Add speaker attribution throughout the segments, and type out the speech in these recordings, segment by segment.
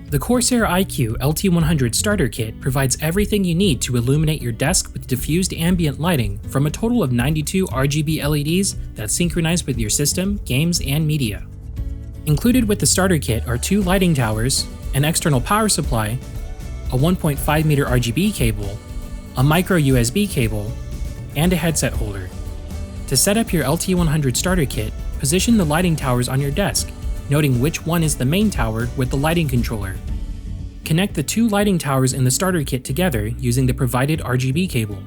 Speaker 1: The CORSAIR iCUE LT100 Starter Kit provides everything you need to illuminate your desk with diffused ambient lighting from a total of 92 RGB LEDs that synchronize with your system, games, and media. Included with the starter kit are 2 lighting towers, an external power supply, a 1.5 meter RGB cable, a micro USB cable, and a headset holder. To set up your LT100 starter kit, position the lighting towers on your desk, noting which one is the main tower with the lighting controller. Connect the 2 lighting towers in the starter kit together using the provided RGB cable.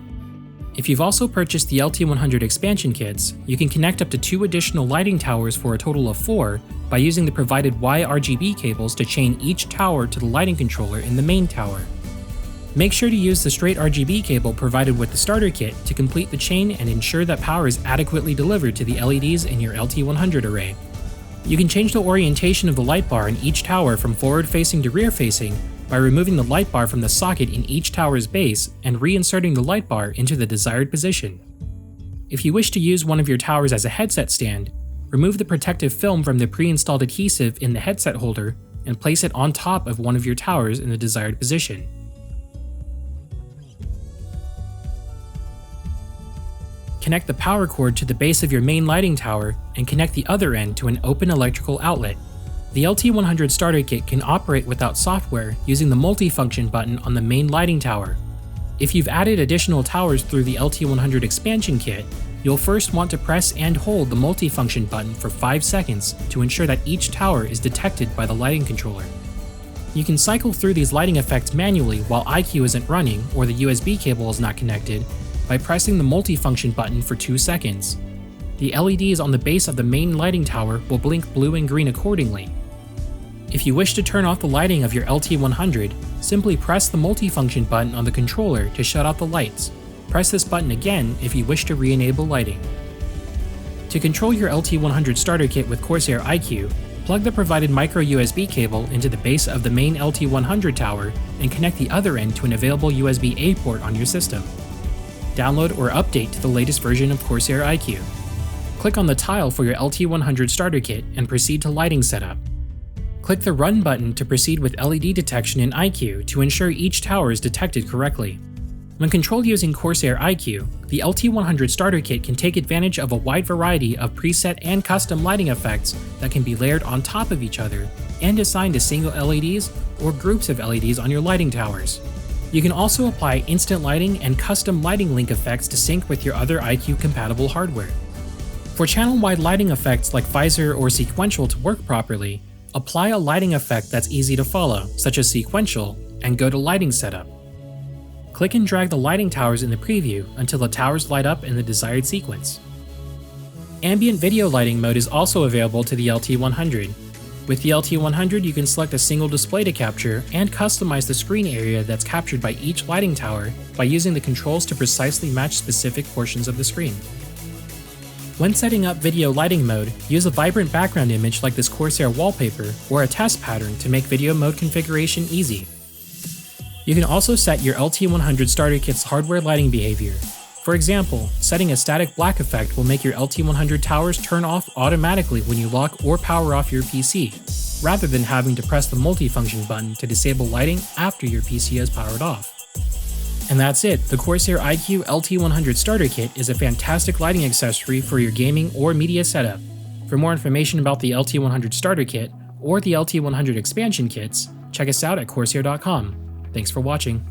Speaker 1: If you've also purchased the LT100 expansion kits, you can connect up to 2 additional lighting towers for a total of 4 by using the provided Y RGB cables to chain each tower to the lighting controller in the main tower. Make sure to use the straight RGB cable provided with the starter kit to complete the chain and ensure that power is adequately delivered to the LEDs in your LT100 array. You can change the orientation of the light bar in each tower from forward-facing to rear-facing by removing the light bar from the socket in each tower's base and reinserting the light bar into the desired position. If you wish to use one of your towers as a headset stand, remove the protective film from the pre-installed adhesive in the headset holder and place it on top of one of your towers in the desired position. Connect the power cord to the base of your main lighting tower and connect the other end to an open electrical outlet. The LT100 starter kit can operate without software using the multifunction button on the main lighting tower. If you've added additional towers through the LT100 expansion kit, you'll first want to press and hold the multifunction button for 5 seconds to ensure that each tower is detected by the lighting controller. You can cycle through these lighting effects manually while iCUE isn't running or the USB cable is not connected by pressing the multifunction button for 2 seconds. The LEDs on the base of the main lighting tower will blink blue and green accordingly. If you wish to turn off the lighting of your LT100, simply press the multifunction button on the controller to shut off the lights. Press this button again if you wish to re-enable lighting. To control your LT100 starter kit with CORSAIR iCUE, plug the provided micro USB cable into the base of the main LT100 tower and connect the other end to an available USB-A port on your system. Download or update to the latest version of CORSAIR iCUE. Click on the tile for your LT100 starter kit and proceed to lighting setup. Click the Run button to proceed with LED detection in iCUE to ensure each tower is detected correctly. When controlled using CORSAIR iCUE, the LT100 starter kit can take advantage of a wide variety of preset and custom lighting effects that can be layered on top of each other and assigned to single LEDs or groups of LEDs on your lighting towers. You can also apply instant lighting and custom lighting link effects to sync with your other iCUE-compatible hardware. For channel-wide lighting effects like visor or sequential to work properly, apply a lighting effect that's easy to follow, such as sequential, and go to Lighting Setup. Click and drag the lighting towers in the preview until the towers light up in the desired sequence. Ambient video lighting mode is also available to the LT100. With the LT100, you can select a single display to capture and customize the screen area that's captured by each lighting tower by using the controls to precisely match specific portions of the screen. When setting up video lighting mode, use a vibrant background image like this CORSAIR wallpaper or a test pattern to make video mode configuration easy. You can also set your LT100 starter kit's hardware lighting behavior. For example, setting a static black effect will make your LT100 towers turn off automatically when you lock or power off your PC, rather than having to press the multifunction button to disable lighting after your PC has powered off. And that's it, the CORSAIR iCUE LT100 Starter Kit is a fantastic lighting accessory for your gaming or media setup. For more information about the LT100 Starter Kit or the LT100 expansion kits, check us out at corsair.com. Thanks for watching.